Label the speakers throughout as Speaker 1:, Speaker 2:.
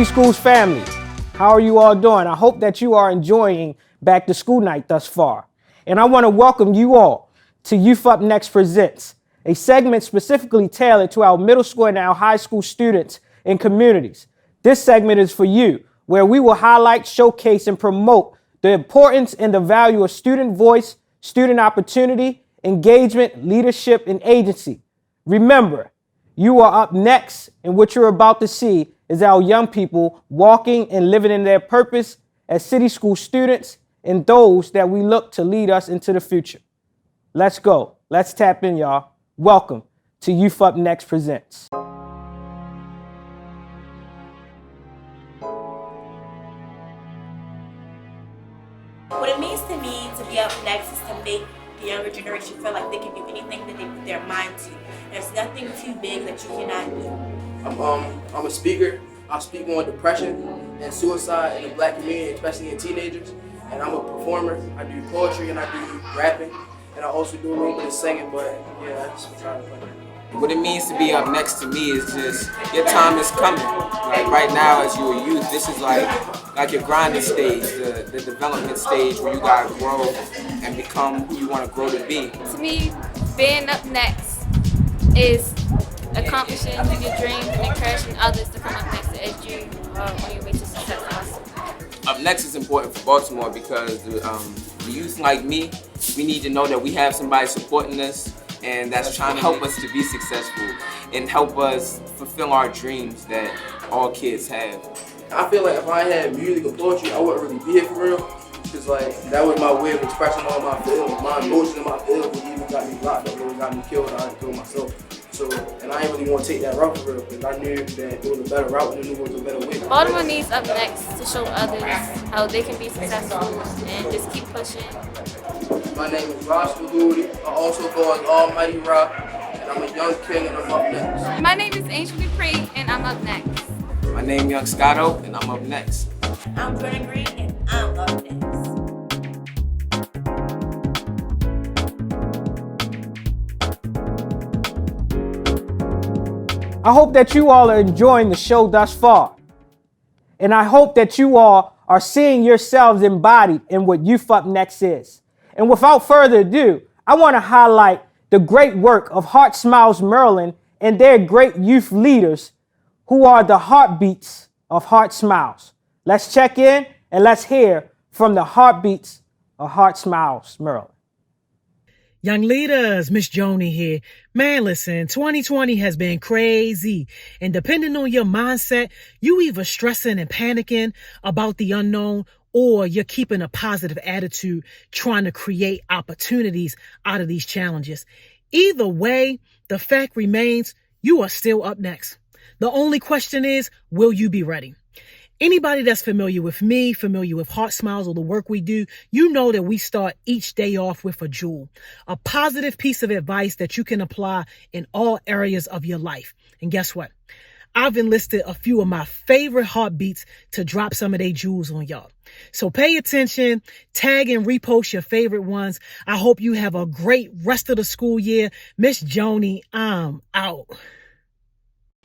Speaker 1: City Schools family, how are you all doing? I hope that you are enjoying back to school night thus far. And I want to welcome you all to Youth Up Next Presents, a segment specifically tailored to our middle school and our high school students and communities. This segment is for you, where we will highlight, showcase, and promote the importance and the value of student voice, student opportunity, engagement, leadership, and agency. Remember, you are up next, and what you're about to see is our young people walking and living in their purpose as city school students and those that we look to lead us into the future. Let's go. Let's tap in, y'all. Welcome to Youth Up Next Presents.
Speaker 2: What it means to me to be up next is to make the younger generation feel like they can do anything that they put their mind to. There's nothing too big that you cannot do.
Speaker 3: I'm a speaker. I speak on depression and suicide in the black community, especially in teenagers. And I'm a performer. I do poetry and I do rapping. And I also do a little bit of singing, but yeah, that's what I'm trying to put in.
Speaker 4: What it means to be up next to me is just your time is coming. Like right now, as you're a youth, this is like your grinding stage, the development stage where you gotta grow and become who you want to grow to be.
Speaker 5: To me, being up next is accomplishing your dreams and encouraging others to come up next as you on your way to success.
Speaker 4: Up next is important for Baltimore because the youth like me, we need to know that we have somebody supporting us and that's trying to help us to be successful and help us fulfill our dreams that all kids have.
Speaker 3: I feel like if I had music or poetry, I wouldn't really be here for real. Because like that was my way of expressing all my feelings, my emotions and my feelings. It even got me locked up, it got me killed, I had to kill myself. So, and I didn't really want to take that route for real because I knew that it was a better route and I knew it was a better way.
Speaker 5: Baltimore needs up next to show others how they can be successful and just keep pushing.
Speaker 3: My name is Ross Kaludi. I also go as Almighty Rock, and I'm a young king and I'm up next.
Speaker 5: My name is Angel Dupree and I'm up next.
Speaker 4: My name is Young Scotto and I'm up next.
Speaker 2: I'm Brenna Green and I'm up next.
Speaker 1: I hope that you all are enjoying the show thus far. And I hope that you all are seeing yourselves embodied in what Youth Up Next is. And without further ado, I want to highlight the great work of Heart Smiles Maryland and their great youth leaders who are the heartbeats of Heart Smiles. Let's check in and let's hear from the heartbeats of Heart Smiles Maryland.
Speaker 6: Young leaders, Miss Joni here. Man, listen, 2020 has been crazy. And depending on your mindset, you either stressing and panicking about the unknown or you're keeping a positive attitude, trying to create opportunities out of these challenges. Either way, the fact remains you are still up next. The only question is, will you be ready? Anybody that's familiar with me, familiar with Heart Smiles or the work we do, you know that we start each day off with a jewel, a positive piece of advice that you can apply in all areas of your life. And guess what? I've enlisted a few of my favorite heartbeats to drop some of their jewels on y'all. So pay attention, tag and repost your favorite ones. I hope you have a great rest of the school year. Miss Joni, I'm out.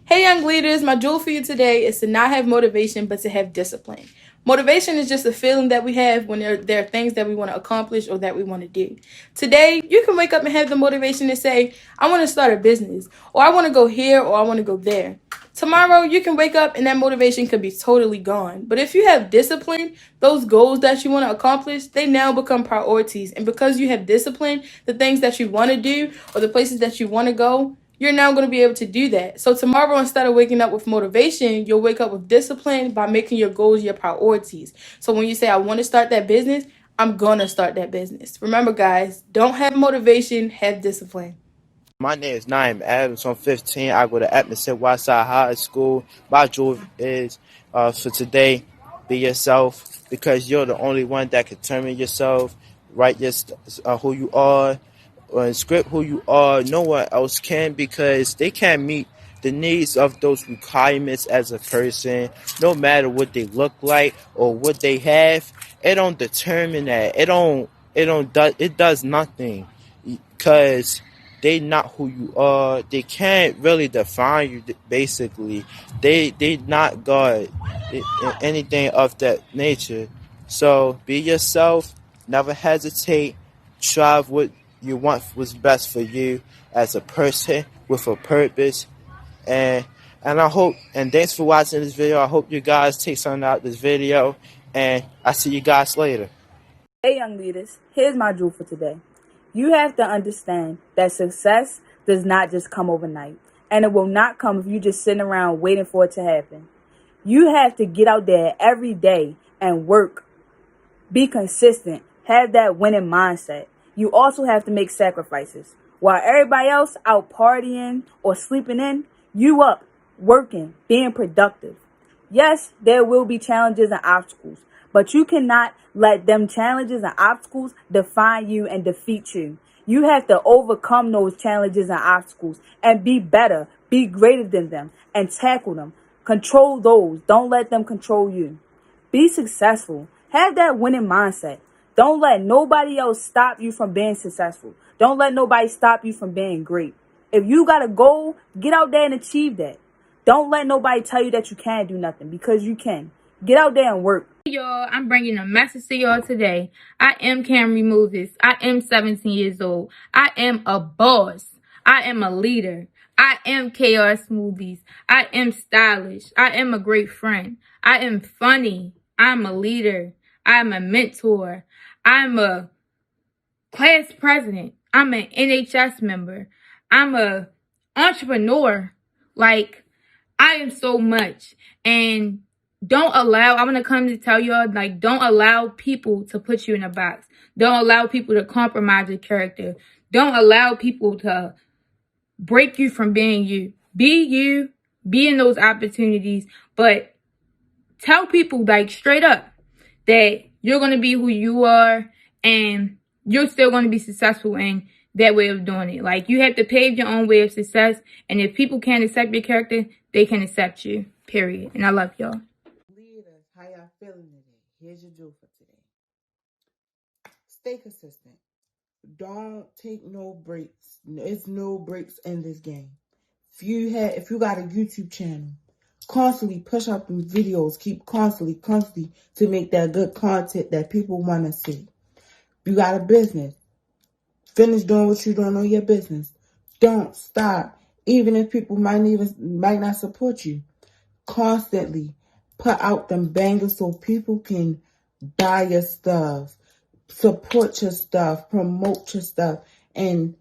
Speaker 7: Hey young leaders, my jewel for you today is to not have motivation, but to have discipline. Motivation is just a feeling that we have when there are things that we want to accomplish or that we want to do. Today, you can wake up and have the motivation to say, I want to start a business, or I want to go here, or I want to go there. Tomorrow, you can wake up and that motivation could be totally gone. But if you have discipline, those goals that you want to accomplish, they now become priorities. And because you have discipline, the things that you want to do or the places that you want to go, you're now going to be able to do that. So tomorrow, instead of waking up with motivation, you'll wake up with discipline by making your goals your priorities. So when you say, I want to start that business, I'm going to start that business. Remember, guys, don't have motivation, have discipline.
Speaker 8: My name is Naeem Adams. I'm 15. I go to Atmosphere Westside High School. My jewel is for today, be yourself, because you're the only one that can determine yourself, write your who you are, or script who you are. No one else can, because they can't meet the needs of those requirements as a person, no matter what they look like or what they have. It don't determine that. It does nothing, because they not who you are. They can't really define you, basically. They not God, anything of that nature. So be yourself, never hesitate, strive what you want what's best for you as a person with a purpose. And I hope, and thanks for watching this video. I hope you guys take something out of this video, and I see you guys later.
Speaker 9: Hey young leaders, here's my jewel for today. You have to understand that success does not just come overnight, and it will not come if you just sitting around waiting for it to happen. You have to get out there every day and work. Be consistent. Have that winning mindset. You also have to make sacrifices. While everybody else out partying or sleeping in, you up, working, being productive. Yes, there will be challenges and obstacles, but you cannot let them challenges and obstacles define you and defeat you. You have to overcome those challenges and obstacles and be better, be greater than them, and tackle them. Control those. Don't let them control you. Be successful. Have that winning mindset. Don't let nobody else stop you from being successful. Don't let nobody stop you from being great. If you got a goal, get out there and achieve that. Don't let nobody tell you that you can't do nothing, because you can. Get out there and work.
Speaker 7: Y'all, I'm bringing a message to y'all today. I am Camry Moses. I am 17 years old. I am a boss. I am a leader. I am KR Smoothies. I am stylish. I am a great friend. I am funny. I'm a leader. I'm a mentor. I'm a class president. I'm an NHS member. I'm a entrepreneur. Like, I am so much. And don't allow, I'm going to come to tell y'all, like, don't allow people to put you in a box. Don't allow people to compromise your character. Don't allow people to break you from being you. Be you, be in those opportunities, but tell people, like, straight up that you're going to be who you are and you're still going to be successful in that way of doing it. Like, you have to pave your own way of success, and if people can't accept your character, they can accept you, period. And I love y'all.
Speaker 10: Leaders, how y'all feeling today? Here's your jewel for today. Stay consistent. Don't take no breaks. There's no breaks in this game. If you got a YouTube channel, constantly push out them videos. Keep constantly to make that good content that people want to see. You got a business. Finish doing what you're doing on your business. Don't stop. Even if people might not support you. Constantly put out them bangers so people can buy your stuff, support your stuff, promote your stuff. And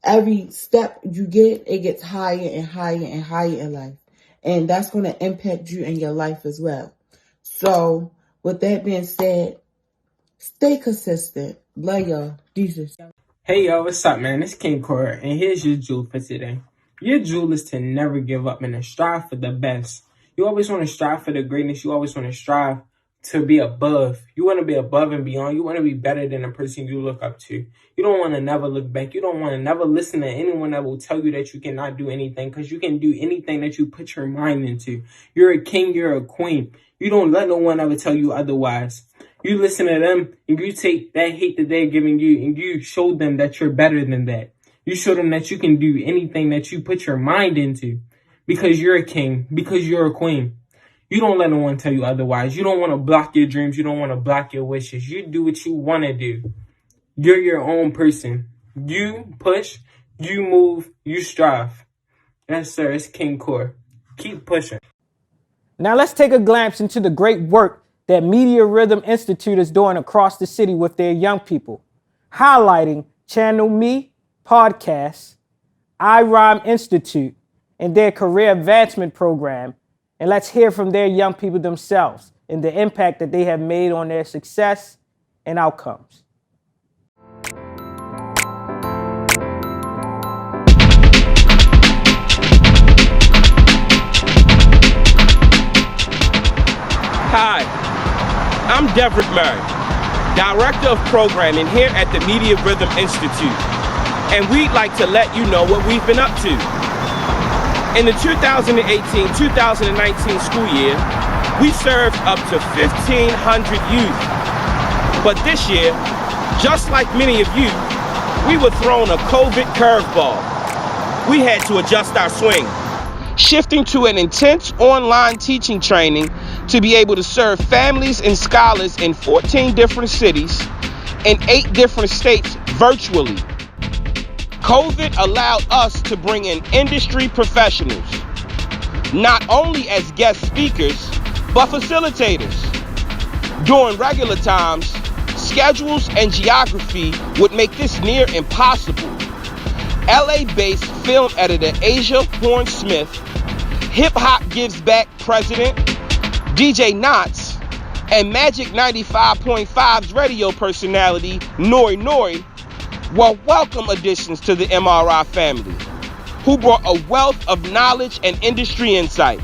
Speaker 10: every step you get, it gets higher and higher and higher in life. And that's going to impact you in your life as well. So with that being said, stay consistent. Love y'all. Jesus.
Speaker 11: Hey yo, what's up, man? It's King Cora, and here's your jewel for today. Your jewel is to never give up and to strive for the best. You always want to strive for the greatness. You always want to strive to be above. You want to be above and beyond. You want to be better than the person you look up to. You don't want to never look back. You don't want to never listen to anyone that will tell you that you cannot do anything, because you can do anything that you put your mind into. You're a king. You're a queen. You don't let no one ever tell you otherwise. You listen to them and you take that hate that they're giving you and you show them that you're better than that. You show them that you can do anything that you put your mind into, because you're a king, because you're a queen. You don't let no one tell you otherwise. You don't want to block your dreams. You don't want to block your wishes. You do what you want to do. You're your own person. You push, you move, you strive. Yes, sir. It's King Core. Keep pushing.
Speaker 1: Now let's take a glance into the great work that Media Rhythm Institute is doing across the city with their young people, highlighting Channel Me Podcast, iRhyme Institute, and their career advancement program. And let's hear from their young people themselves and the impact that they have made on their success and outcomes.
Speaker 12: Hi, I'm Deverick Murray, Director of Programming here at the Media Rhythm Institute, and we'd like to let you know what we've been up to. In the 2018-2019 school year, we served up to 1,500 youth. But this year, just like many of you, we were thrown a COVID curveball. We had to adjust our swing, shifting to an intense online teaching training to be able to serve families and scholars in 14 different cities and 8 different states virtually. COVID allowed us to bring in industry professionals, not only as guest speakers, but facilitators. During regular times, schedules and geography would make this near impossible. LA-based film editor Asia Horn-Smith, Hip Hop Gives Back president DJ Knots, and Magic 95.5's radio personality Nori Nori were welcome additions to the MRI family, who brought a wealth of knowledge and industry insight.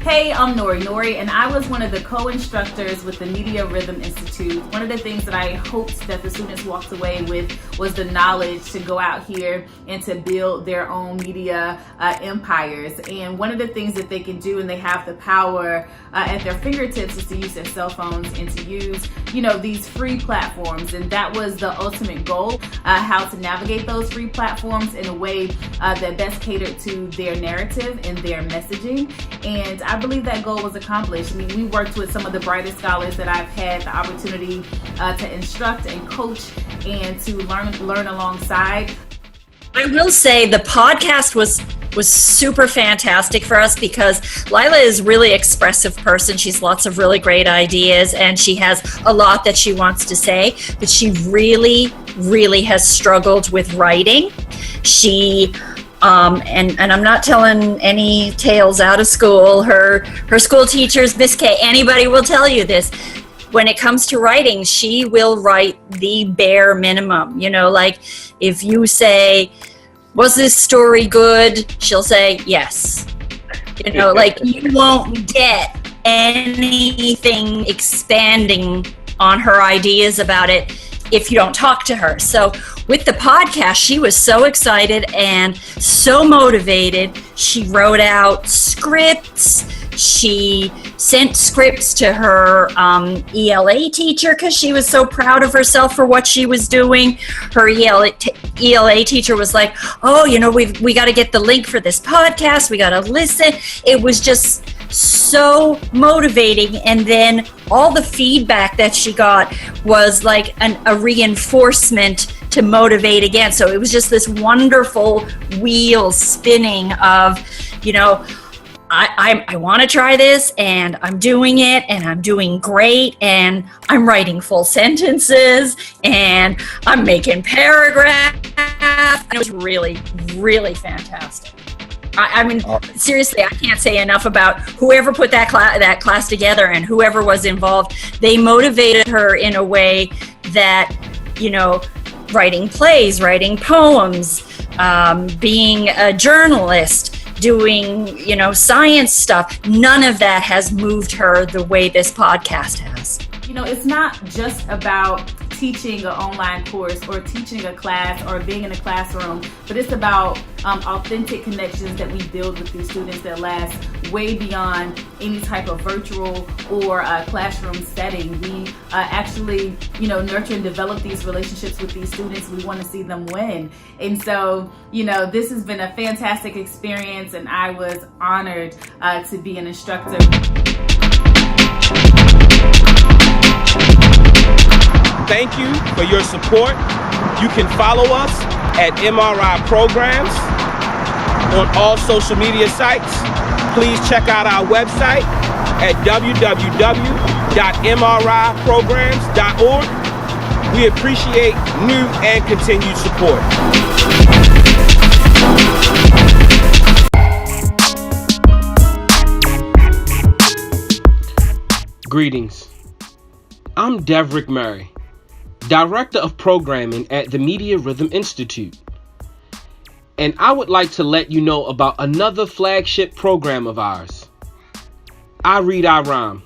Speaker 13: Hey, I'm Nori Nori, and I was one of the co-instructors with the Media Rhythm Institute. One of the things that I hoped that the students walked away with was the knowledge to go out here and to build their own media empires. And one of the things that they can do, and they have the power at their fingertips, is to use their cell phones and to use, these free platforms. And that was the ultimate goal, how to navigate those free platforms in a way that best catered to their narrative and their messaging. And I believe that goal was accomplished. I mean, we worked with some of the brightest scholars that I've had the opportunity to instruct and coach and to learn alongside.
Speaker 14: I will say the podcast was super fantastic for us because Lila is a really expressive person. She's lots of really great ideas and she has a lot that she wants to say, but she really, really has struggled with writing. She and I'm not telling any tales out of school. Her school teachers, Miss K, anybody will tell you this. When it comes to writing, she will write the bare minimum. Like if you say, was this story good? She'll say, yes. Like you won't get anything expanding on her ideas about it if you don't talk to her. So with the podcast, she was so excited and so motivated. She wrote out scripts. She sent scripts to her ELA teacher because she was so proud of herself for what she was doing. Her ELA teacher was like, oh, we got to get the link for this podcast. We got to listen. It was just so motivating. And then all the feedback that she got was like a reinforcement to motivate again. So it was just this wonderful wheel spinning of, I want to try this and I'm doing it and I'm doing great and I'm writing full sentences and I'm making paragraphs. And it was really, really fantastic. I mean, seriously, I can't say enough about whoever put that class together and whoever was involved. They motivated her in a way that, writing plays, writing poems, being a journalist, doing, science stuff. None of that has moved her the way this podcast has.
Speaker 13: It's not just about teaching an online course or teaching a class or being in a classroom, but it's about authentic connections that we build with these students that last way beyond any type of virtual or classroom setting. We actually, nurture and develop these relationships with these students. We want to see them win. And so, this has been a fantastic experience and I was honored to be an instructor.
Speaker 12: Thank you for your support. You can follow us at MRI Programs on all social media sites. Please check out our website at www.mriprograms.org. We appreciate new and continued support. Greetings. I'm Devrick Murray, Director of Programming at the Media Rhythm Institute. And I would like to let you know about another flagship program of ours, I Read, I Rhyme.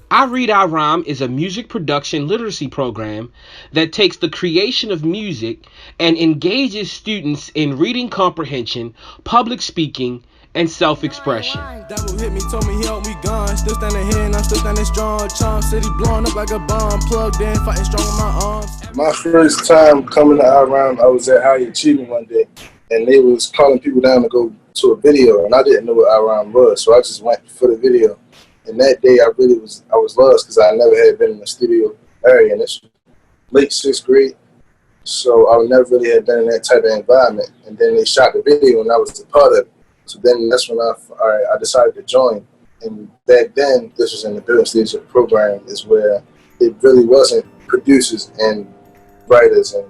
Speaker 12: I Read, I Rhyme is a music production literacy program that takes the creation of music and engages students in reading comprehension, public speaking, and self-expression.
Speaker 15: Devil hit me, told me he helped me gone. Still standing here and I'm still standing strong. Charm City blowing up like a bomb. Plugged in, fighting strong with my arms.
Speaker 16: My first time coming to iRhyme, I was at High Achievement one day, and they was calling people down to go to a video, and I didn't know what iRhyme was, so I just went for the video. And that day, I was lost because I never had been in the studio area, and it's late 6th grade, so I never really had been in that type of environment. And then they shot the video, and I was a part of it. So then that's when I decided to join. And back then, this was in the building stage of the program, is where it really wasn't producers and writers and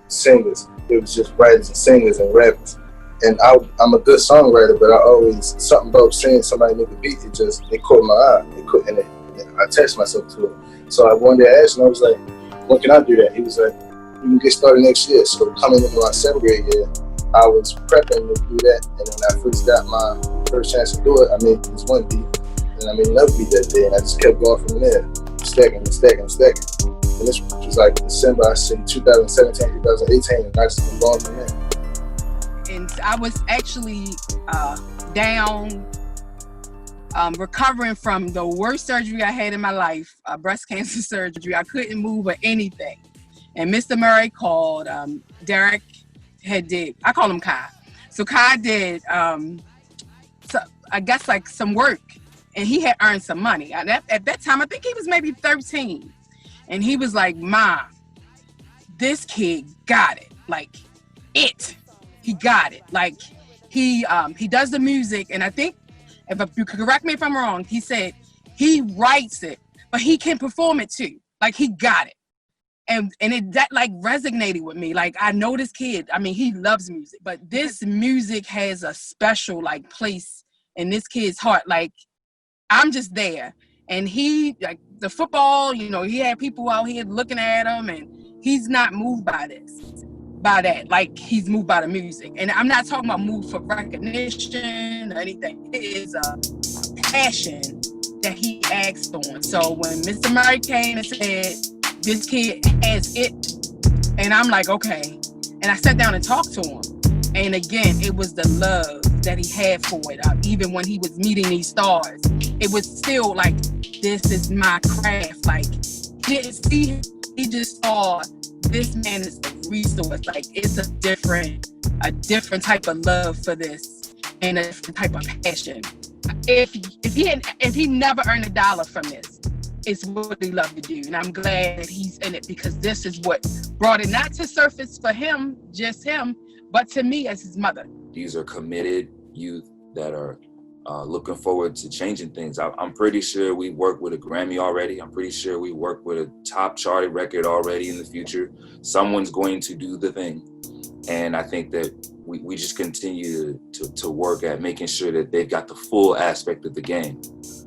Speaker 16: singers. It was just writers and singers and rappers. And I'm a good songwriter, but I always, something about seeing somebody make a beat, it caught my eye. And I attached myself to it. So one day I asked him, I was like, when can I do that? He was like, you can get started next year. So coming into my 7th grade year, I was prepping to do that. And when I first got my first chance to do it, I made this one beat. And I made another beat that day. And I just kept going from there, stacking. And this was like December, I say 2017, 2018, and I just been going from there.
Speaker 17: And I was actually down, recovering from the worst surgery I had in my life, breast cancer surgery. I couldn't move or anything. And Mr. Murray called, Derek I call him Kai. So Kai did, so I guess like some work, and he had earned some money. At that time, I think he was maybe 13. And he was like, Mom, this kid got it. Like, he got it. Like, he does the music, and I think, if you could correct me if I'm wrong, he said he writes it, but he can perform it too. Like, he got it. And that like resonated with me. Like, I know this kid, I mean, he loves music, but this music has a special like place in this kid's heart. Like, I'm just there. And he, like the football, you know, he had people out here looking at him, and he's not moved by that. Like, he's moved by the music. And I'm not talking about moved for recognition or anything. It is a passion that he acts on. So when Mr. Murray came and said, this kid has it, and I'm like, okay. And I sat down and talked to him. And again, it was the love that he had for it. Even when he was meeting these stars, it was still like, this is my craft. Like, he didn't see him, he just saw this man is a resource. Like, it's a different type of love for this, and a different type of passion. If he never earned $1 from this, it's what he loved to do. And I'm glad that he's in it, because this is what brought it not to surface for him, just him, but to me as his mother.
Speaker 18: These are committed youth that are looking forward to changing things. I'm pretty sure we work with a Grammy already. I'm pretty sure we work with a top charted record already in the future. Someone's going to do the thing. And I think that we just continue to work at making sure that they've got the full aspect of the game.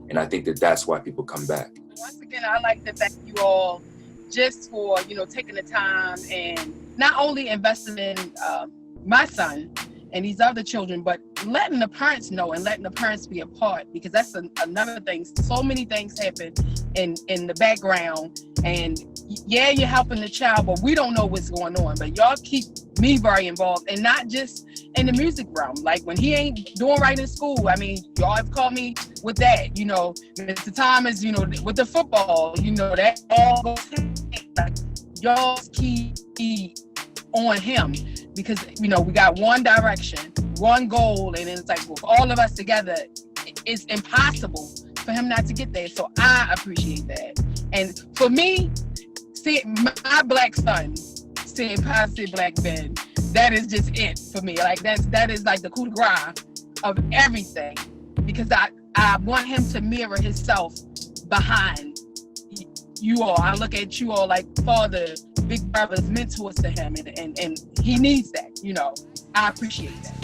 Speaker 18: And I think that that's why people come back.
Speaker 17: Once again, I like to thank you all just for, taking the time and not only investing in my son and these other children, but letting the parents know and letting the parents be a part, because that's another thing. So many things happen in the background, and yeah, you're helping the child, but we don't know what's going on. But y'all keep me very involved, and not just in the music realm. Like, when he ain't doing right in school, I mean, y'all have called me with that, Mr. Thomas, with the football, that all goes, like, y'all keep on him, because we got one direction, one goal, and it's like, with all of us together, it's impossible for him not to get there. So I appreciate that. And for me, seeing my black son, seeing positive Black Ben, that is just it for me. Like, that is like the coup de grace of everything, because I want him to mirror himself behind you all. I look at you all like father, big brothers, mentors to him, and he needs that. I appreciate that.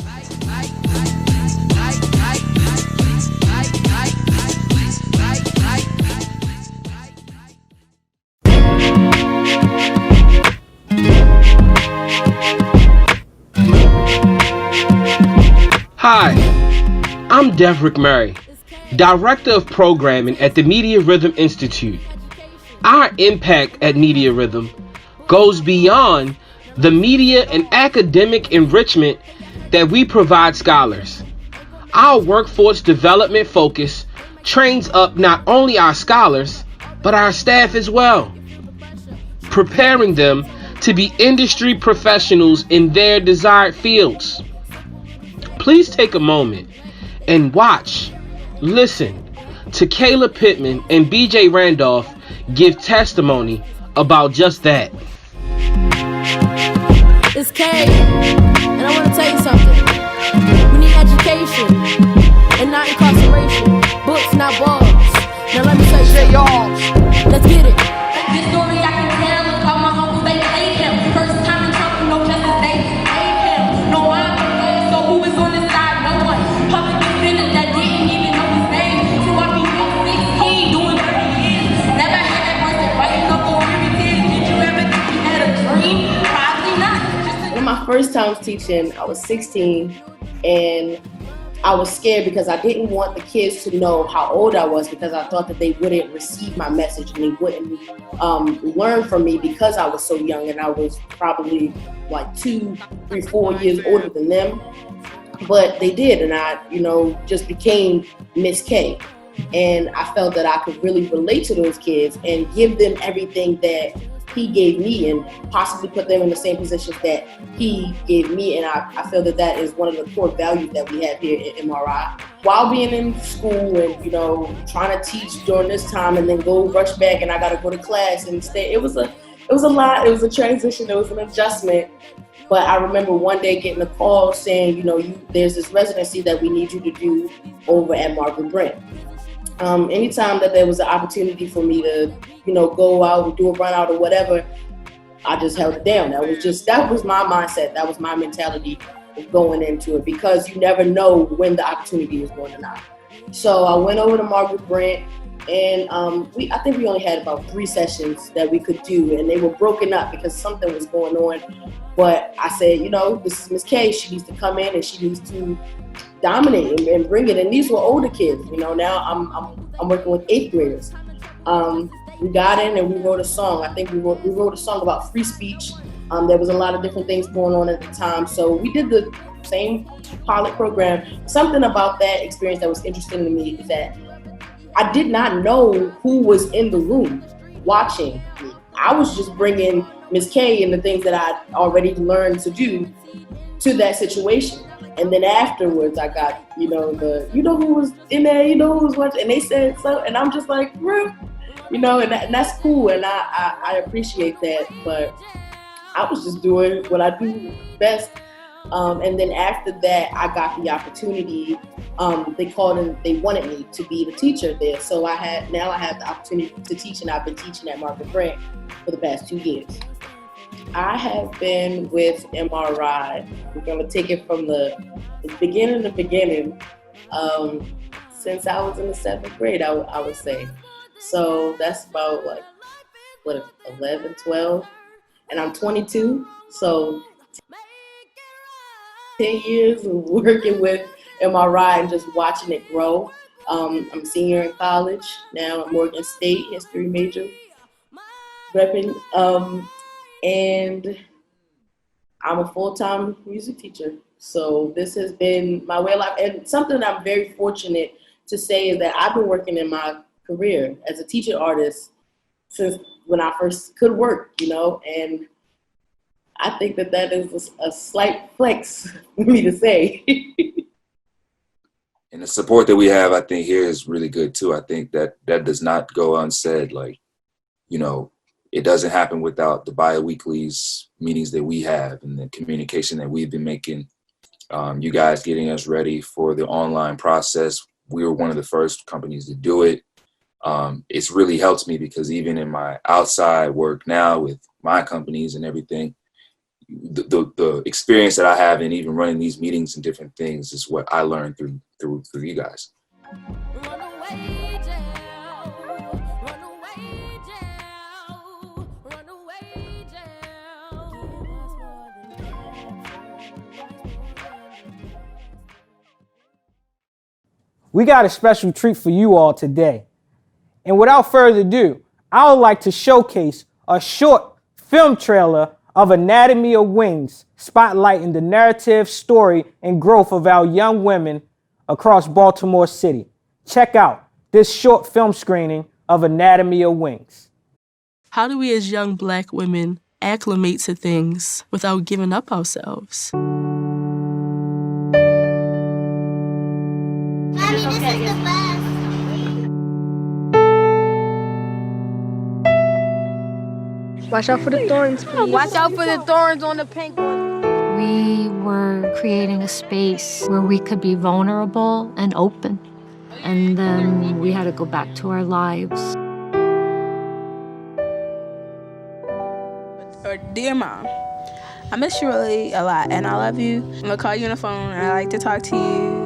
Speaker 12: Hi, I'm Devrick Murray, Director of Programming at the Media Rhythm Institute. Our impact at Media Rhythm goes beyond the media and academic enrichment that we provide scholars. Our workforce development focus trains up not only our scholars, but our staff as well, preparing them to be industry professionals in their desired fields. Please take a moment and watch, listen to Kayla Pittman and BJ Randolph give testimony about just that.
Speaker 19: It's K, and I want to tell you something. We need education and not incarceration. Books, not balls. Now let me tell you something. Let's get it.
Speaker 20: This story I can tell about my uncle, they paid him. First time in trouble, no justice, they paid him. No one, so who was on his side? No one. Public defender that didn't even know his name. So I be 16, doing 30 years. Never had that person writing up on every tears. Did you ever think you had a dream? Probably not.
Speaker 19: One of my first times teaching, I was 16, and I was scared because I didn't want the kids to know how old I was, because I thought that they wouldn't receive my message and they wouldn't learn from me because I was so young, and I was probably like 2, 3, 4 years older than them. But they did, and I, just became Miss K. And I felt that I could really relate to those kids and give them everything that he gave me, and possibly put them in the same positions that he gave me. And I feel that that is one of the core values that we have here at MRI. While being in school and, trying to teach during this time and then go rush back and I got to go to class and stay, it was a lot. It was a transition. It was an adjustment. But I remember one day getting a call saying, there's this residency that we need you to do over at Margaret Brent. Anytime that there was an opportunity for me to, go out and do a run out or whatever, I just held it down. That was my mindset. That was my mentality of going into it, because you never know when the opportunity is going to knock. So I went over to Margaret Brent, and I think we only had about 3 sessions that we could do, and they were broken up because something was going on. But I said, this is Miss K. She needs to come in and she needs to dominate and bring it. And these were older kids. Now I'm working with 8th graders. We got in and we wrote a song. I think we wrote a song about free speech. There was a lot of different things going on at the time. So we did the same pilot program. Something about that experience that was interesting to me is that I did not know who was in the room watching me. I was just bringing Miss K and the things that I'd already learned to do to that situation. And then afterwards, I got, who was in there, who was watching, and they said so, and I'm just like, and that's cool, and I appreciate that, but I was just doing what I do best. And then after that, I got the opportunity. They called and they wanted me to be the teacher there. So I have the opportunity to teach, and I've been teaching at Margaret Brent for the past 2 years. I have been with MRI. We're going to take it from the beginning, since I was in the 7th grade, I would say. So that's about 11, 12, and I'm 22. So 10 years of working with MRI and just watching it grow. I'm a senior in college now at Morgan State, history major, repping, and I'm a full-time music teacher. So this has been my way of life, and something I'm very fortunate to say is that I've been working in my career as a teacher artist since when I first could work, and I think that is a slight flex for me to say.
Speaker 18: And the support that we have, I think, here is really good too. I think that does not go unsaid. It doesn't happen without the bi-weeklies meetings that we have and the communication that we've been making. You guys getting us ready for the online process. We were one of the first companies to do it. It's really helped me because even in my outside work now with my companies and everything, the experience that I have in even running these meetings and different things is what I learned through you guys.
Speaker 1: we got a special treat for you all today. And without further ado, I would like to showcase a short film trailer of Anatomy of Wings, spotlighting the narrative, story, and growth of our young women across Baltimore City. Check out this short film screening of Anatomy of Wings.
Speaker 21: How do we as young Black women acclimate to things without giving up ourselves?
Speaker 22: Watch out for the thorns, please. Watch out for the thorns on the pink one.
Speaker 23: We were creating a space where we could be vulnerable and open. And then we had to go back to our lives.
Speaker 24: Dear Mom, I miss you really a lot and I love you. I'm gonna call you on the phone and I like to talk to you.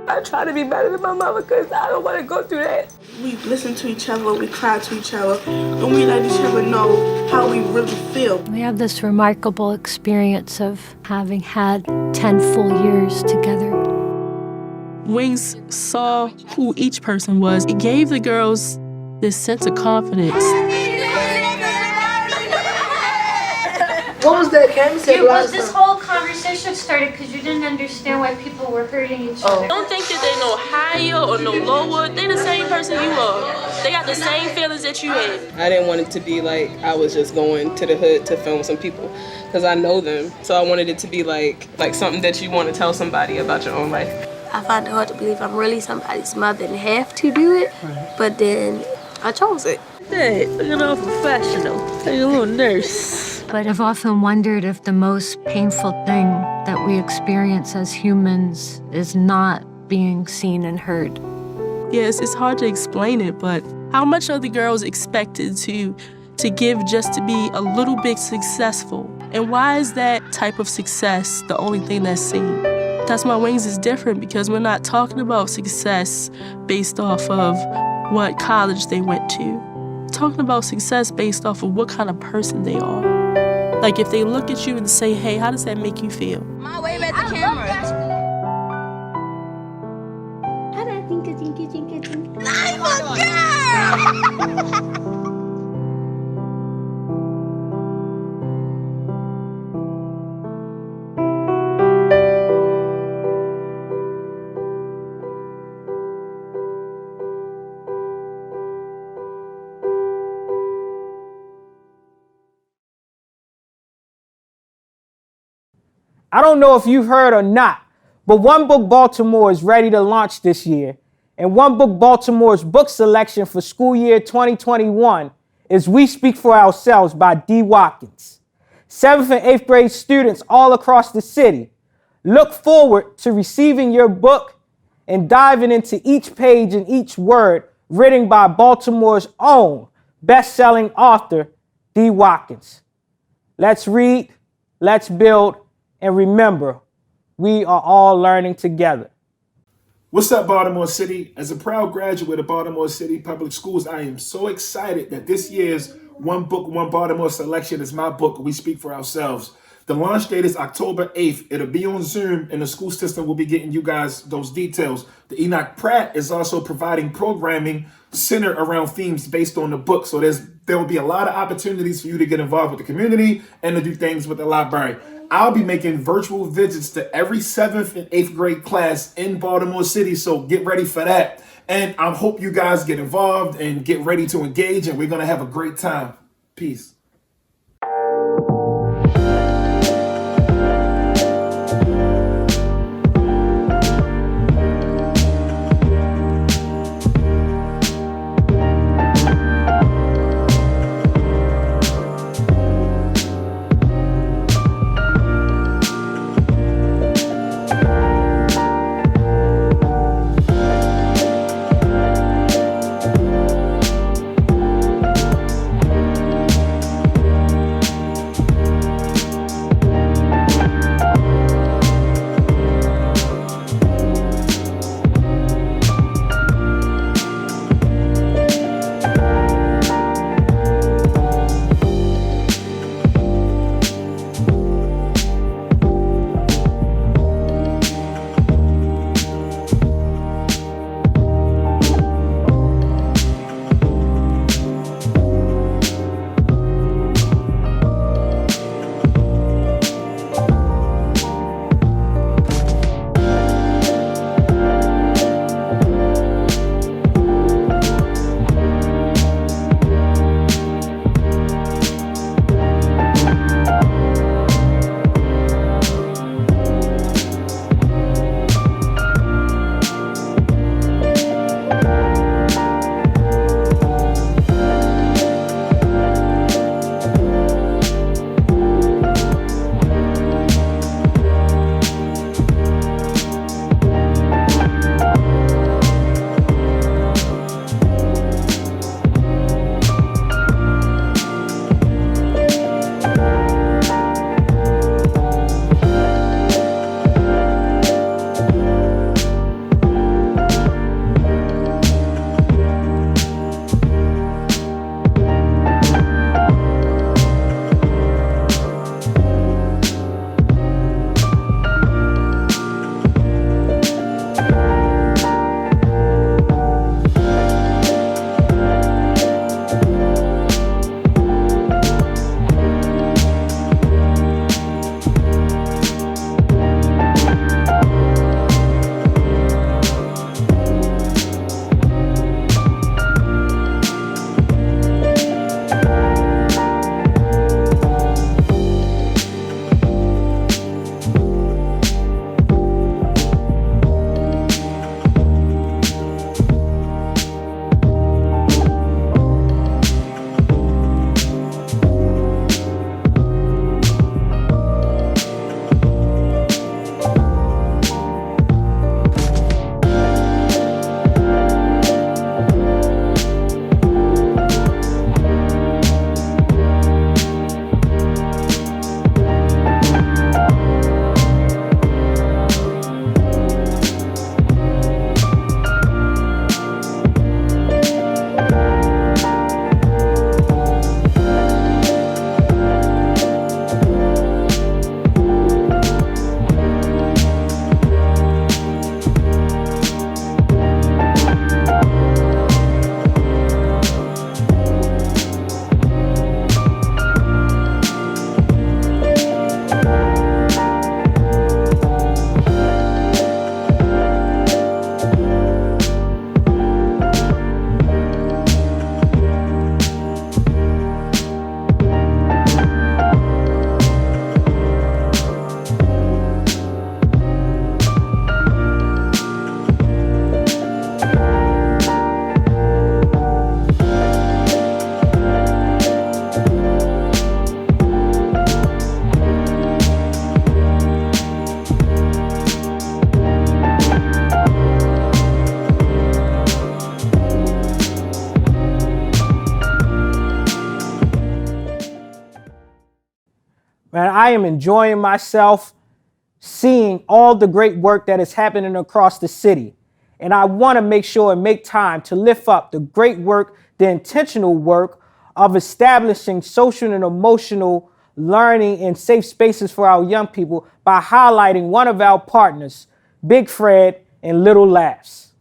Speaker 24: I try to be better than my mother because I don't want to go through that.
Speaker 25: We listen to each other, we cry to each other, and we let each other know how we really feel.
Speaker 23: We have this remarkable experience of having had 10 full years together.
Speaker 21: Wings saw who each person was. It gave the girls this sense of confidence.
Speaker 22: What was that Cam said last
Speaker 23: This
Speaker 22: time?
Speaker 23: whole conversation started because you didn't understand why people were hurting each other.
Speaker 21: Don't think that they no higher or no lower. They the same person you are. They got the same feelings that you had.
Speaker 26: I didn't want it to be like I was just going to the hood to film some people because I know them. So I wanted it to be like something that you want to tell somebody about your own life.
Speaker 22: I find it hard to believe I'm really somebody's mother and have to do it, but then I chose it.
Speaker 23: Hey, look at all professional. Like a little nurse. But I've often wondered if the most painful thing that we experience as humans is not being seen and heard.
Speaker 21: Yes, it's hard to explain it, but how much are the girls expected to give just to be a little bit successful? And why is that type of success the only thing that's seen? That's Why Wings is different because we're not talking about success based off of what college they went to. We're talking about success based off of what kind of person they are. Like if they look at you and say, hey, how does that make you feel?
Speaker 22: Mom, wave at the camera.
Speaker 1: I don't know if you've heard or not, but One Book Baltimore is ready to launch this year. And One Book Baltimore's book selection for school year 2021 is We Speak for Ourselves by D. Watkins. 7th and 8th grade students all across the city look forward to receiving your book and diving into each page and each word written by Baltimore's own best-selling author, D. Watkins. Let's read, let's build, and remember, we are all learning together.
Speaker 27: What's up, Baltimore City? As a proud graduate of Baltimore City Public Schools, I am so excited that this year's One Book, One Baltimore selection is my book, We Speak for Ourselves. The launch date is October 8th. It'll be on Zoom, and the school system will be getting you guys those details. The Enoch Pratt is also providing programming centered around themes based on the book. So there will be a lot of opportunities for you to get involved with the community and to do things with the library. I'll be making virtual visits to every 7th and 8th grade class in Baltimore City, so get ready for that. And I hope you guys get involved and get ready to engage, and we're going to have a great time. Peace.
Speaker 1: Man, I am enjoying myself seeing all the great work that is happening across the city. And I want to make sure and make time to lift up the great work, the intentional work of establishing social and emotional learning and safe spaces for our young people by highlighting one of our partners, Big Fred and Little Laughs.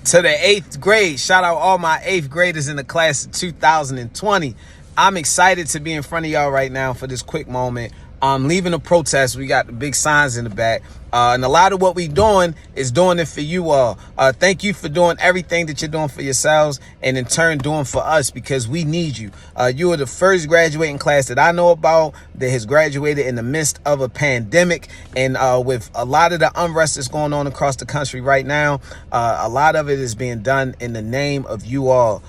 Speaker 2: To the 8th grade, shout out all my 8th graders in the class of 2020. I'm excited to be in front of y'all right now for this quick moment. Leaving the protest, we got the big signs in the back. And a lot of what we doing is doing it for you all. Thank you for doing everything that you're doing for yourselves and in turn doing for us, because we need you. You are the first graduating class that I know about that has graduated in the midst of a pandemic. And with a lot of the unrest that's going on across the country right now, a lot of it is being done in the name of you all.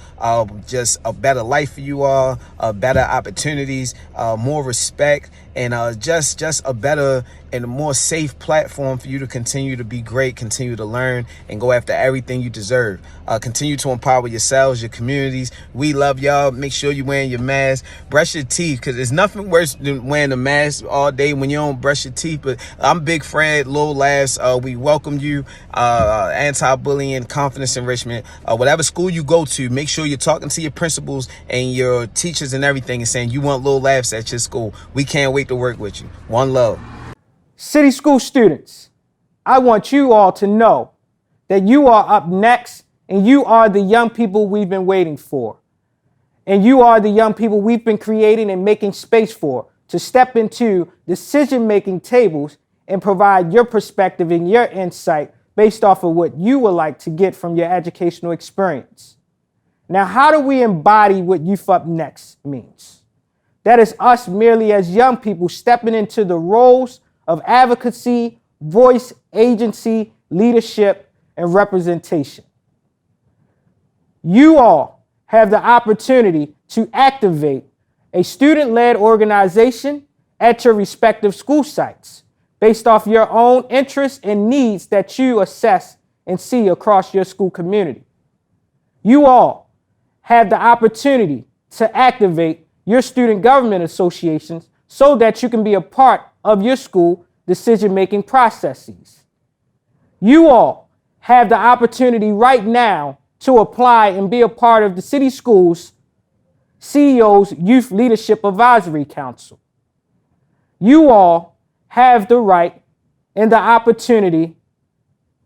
Speaker 2: Just a better life for you all, better opportunities, more respect, and just a better and a more safe platform for you to continue to be great, continue to learn, and go after everything you deserve. Continue to empower yourselves, your communities. We love y'all. Make sure you're wearing your mask. Brush your teeth, because there's nothing worse than wearing a mask all day when you don't brush your teeth. But I'm Big Fred, Lil Laughs. We welcome you. Anti-bullying, confidence enrichment. Whatever school you go to, make sure you're talking to your principals and your teachers and everything and saying you want Lil Laughs at your school. We can't wait to work with you. One love.
Speaker 1: City school students, I want you all to know that you are up next, and you are the young people we've been waiting for. And you are the young people we've been creating and making space for to step into decision-making tables and provide your perspective and your insight based off of what you would like to get from your educational experience. Now, how do we embody what Youth Up Next means? That is us merely as young people stepping into the roles of advocacy, voice, agency, leadership, and representation. You all have the opportunity to activate a student-led organization at your respective school sites based off your own interests and needs that you assess and see across your school community. You all have the opportunity to activate your student government associations so that you can be a part of your school decision-making processes. You all have the opportunity right now to apply and be a part of the city schools CEO's Youth Leadership Advisory Council. You all have the right and the opportunity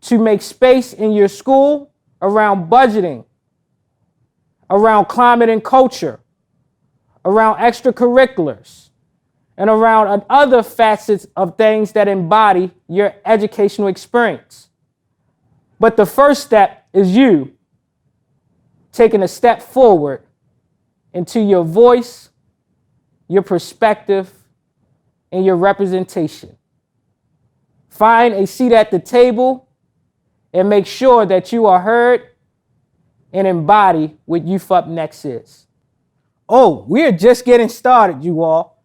Speaker 1: to make space in your school around budgeting, around climate and culture, around extracurriculars, and around other facets of things that embody your educational experience. But the first step is you taking a step forward into your voice, your perspective, and your representation. Find a seat at the table and make sure that you are heard and embody what Youth Up Next is. Oh, we're just getting started, you all.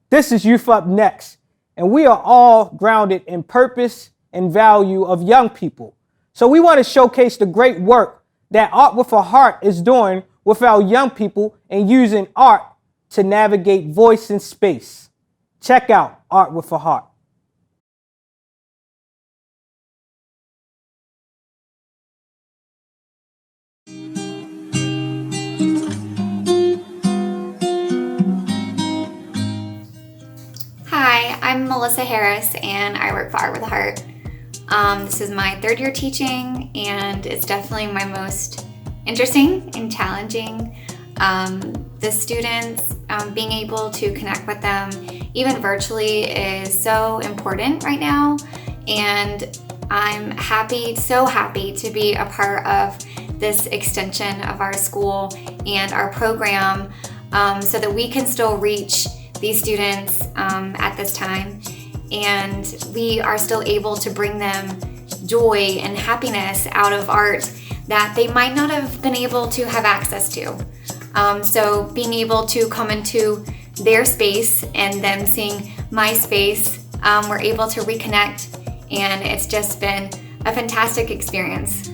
Speaker 1: This is Youth Up Next, and we are all grounded in purpose and value of young people. So we want to showcase the great work that Art with a Heart is doing with our young people and using art to navigate voice and space. Check out Art with a Heart.
Speaker 3: Hi, I'm Melissa Harris and I work for Art with a Heart. This is my third year teaching and it's definitely my most interesting and challenging. The students, being able to connect with them even virtually is so important right now, and I'm so happy to be a part of this extension of our school and our program so that we can still reach these students at this time, and we are still able to bring them joy and happiness out of art that they might not have been able to have access to. So being able to come into their space and them seeing my space, we're able to reconnect, and it's just been a fantastic experience.